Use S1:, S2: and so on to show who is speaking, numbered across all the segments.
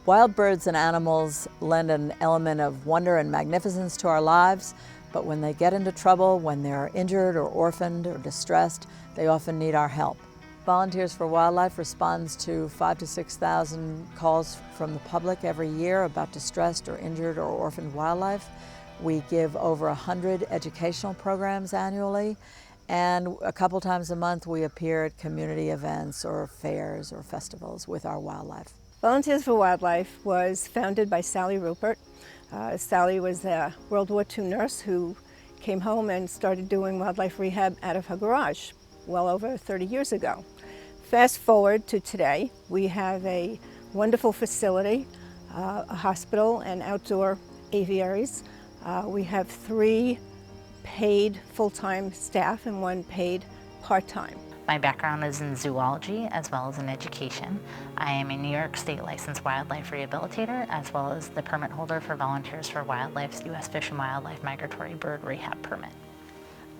S1: Wild birds and animals lend an element of wonder and magnificence to our lives, but when they get into trouble, when they're injured or orphaned or distressed, they often need our help. Volunteers for Wildlife responds to 5,000 to 6,000 calls from the public every year about distressed or injured or orphaned wildlife. We give over 100 educational programs annually, and a couple times a month we appear at community events or fairs or festivals with our wildlife.
S2: Volunteers for Wildlife was founded by Sally Rupert. Sally was a World War II nurse who came home and started doing wildlife rehab out of her garage well over 30 years ago. Fast forward to today, we have a wonderful facility, a hospital and outdoor aviaries. We have 3 paid full-time staff and 1 paid part-time.
S3: My background is in zoology as well as in education. I am a New York State licensed wildlife rehabilitator as well as the permit holder for Volunteers for Wildlife's U.S. Fish and Wildlife Migratory Bird Rehab Permit.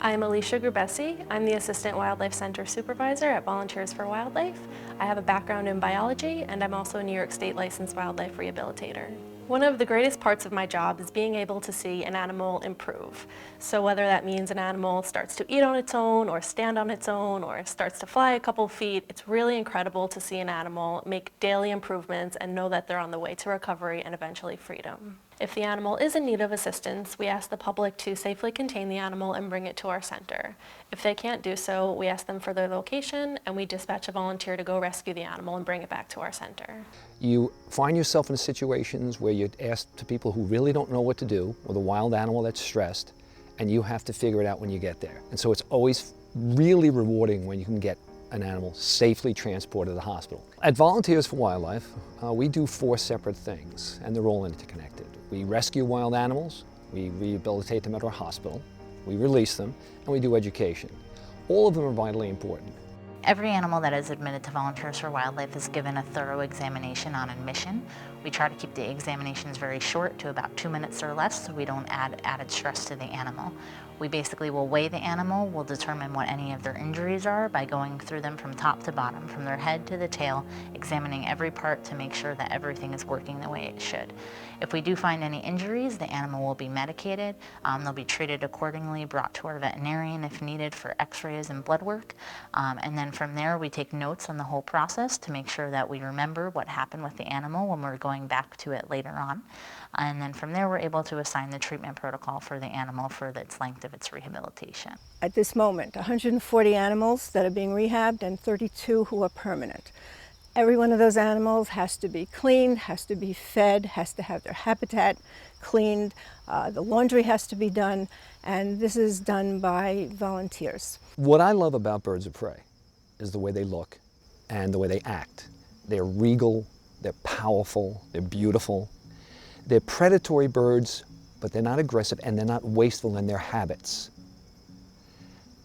S4: I'm Alicia Grubesi. I'm the Assistant Wildlife Center Supervisor at Volunteers for Wildlife. I have a background in biology, and I'm also a New York State licensed wildlife rehabilitator. One of the greatest parts of my job is being able to see an animal improve. So whether that means an animal starts to eat on its own, or stand on its own, or starts to fly a couple feet, it's really incredible to see an animal make daily improvements and know that they're on the way to recovery and eventually freedom. If the animal is in need of assistance, we ask the public to safely contain the animal and bring it to our center. If they can't do so, we ask them for their location and we dispatch a volunteer to go rescue the animal and bring it back to our center.
S5: You find yourself in situations where you ask to people who really don't know what to do with a wild animal that's stressed, and you have to figure it out when you get there. And so it's always really rewarding when you can get an animal safely transported to the hospital. At Volunteers for Wildlife, we do 4 separate things, and they're all interconnected. We rescue wild animals, we rehabilitate them at our hospital, we release them, and we do education. All of them are vitally important.
S3: Every animal that is admitted to Volunteers for Wildlife is given a thorough examination on admission. We try to keep the examinations very short to about 2 minutes or less so we don't add added stress to the animal. We basically will weigh the animal, we'll determine what any of their injuries are by going through them from top to bottom, from their head to the tail, examining every part to make sure that everything is working the way it should. If we do find any injuries, the animal will be medicated, they'll be treated accordingly, brought to our veterinarian if needed for x-rays and blood work, and then from there we take notes on the whole process to make sure that we remember what happened with the animal when we're going back to it later on. And then from there we're able to assign the treatment protocol for the animal for its length of its rehabilitation.
S2: At this moment, 140 animals that are being rehabbed and 32 who are permanent. Every one of those animals has to be cleaned, has to be fed, has to have their habitat cleaned, the laundry has to be done, and this is done by volunteers.
S5: What I love about birds of prey is the way they look and the way they act. They're regal, they're powerful, they're beautiful. They're predatory birds, but they're not aggressive and they're not wasteful in their habits.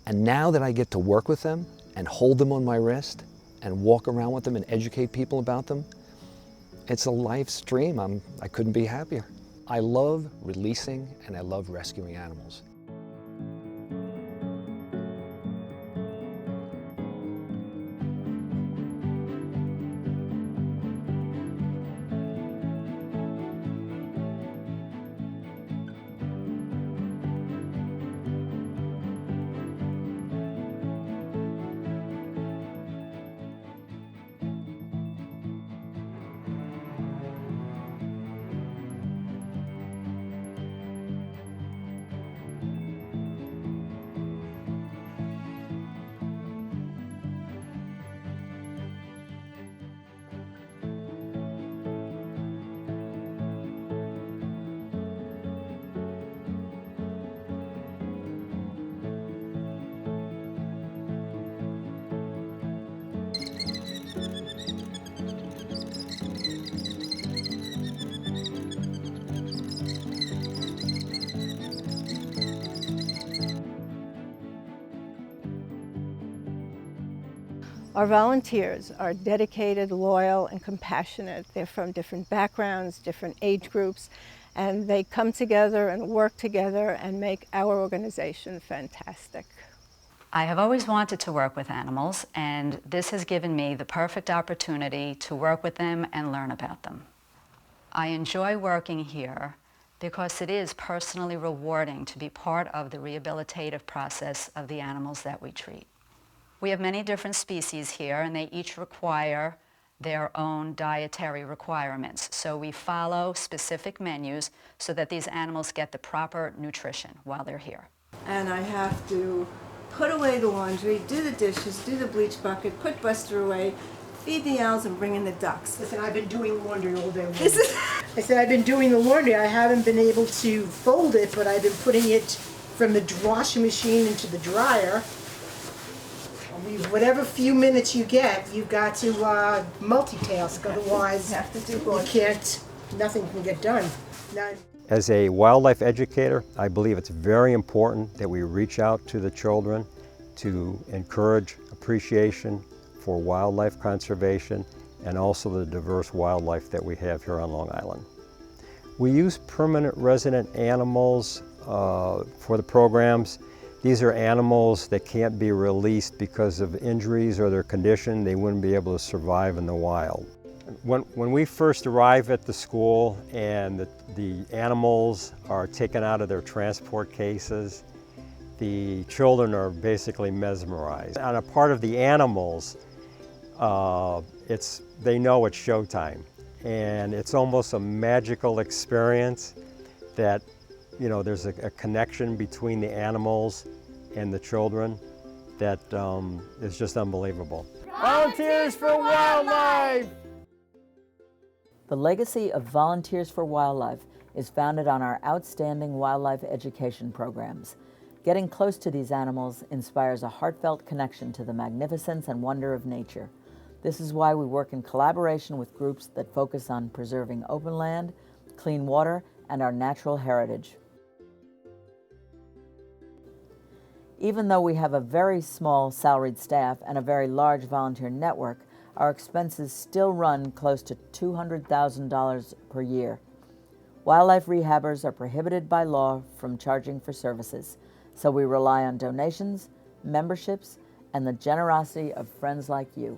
S5: And now that I get to work with them and hold them on my wrist and walk around with them and educate people about them, it's a life's dream. I couldn't be happier. I love releasing and I love rescuing animals.
S2: Our volunteers are dedicated, loyal, and compassionate. They're from different backgrounds, different age groups, and they come together and work together and make our organization fantastic.
S6: I have always wanted to work with animals, and this has given me the perfect opportunity to work with them and learn about them. I enjoy working here because it is personally rewarding to be part of the rehabilitative process of the animals that we treat. We have many different species here, and they each require their own dietary requirements. So we follow specific menus so that these animals get the proper nutrition while they're here.
S2: And I have to put away the laundry, do the dishes, do the bleach bucket, put Buster away, feed the owls, and bring in the ducks.
S7: Listen, I've been doing laundry all day long. I said I've been doing the laundry. I haven't been able to fold it, but I've been putting it from the washing machine into the dryer. Whatever few minutes you get, you've got to multitask. Otherwise, nothing can get done. None.
S8: As a wildlife educator, I believe it's very important that we reach out to the children to encourage appreciation for wildlife conservation and also the diverse wildlife that we have here on Long Island. We use permanent resident animals for the programs. These are animals that can't be released because of injuries or their condition. They wouldn't be able to survive in the wild. When we first arrive at the school and the animals are taken out of their transport cases, the children are basically mesmerized. On a part of the animals, they know it's showtime. And it's almost a magical experience that, you know, there's a connection between the animals and the children that is just unbelievable. Volunteers for Wildlife!
S1: The legacy of Volunteers for Wildlife is founded on our outstanding wildlife education programs. Getting close to these animals inspires a heartfelt connection to the magnificence and wonder of nature. This is why we work in collaboration with groups that focus on preserving open land, clean water, and our natural heritage. Even though we have a very small salaried staff and a very large volunteer network, our expenses still run close to $200,000 per year. Wildlife rehabbers are prohibited by law from charging for services, so we rely on donations, memberships, and the generosity of friends like you.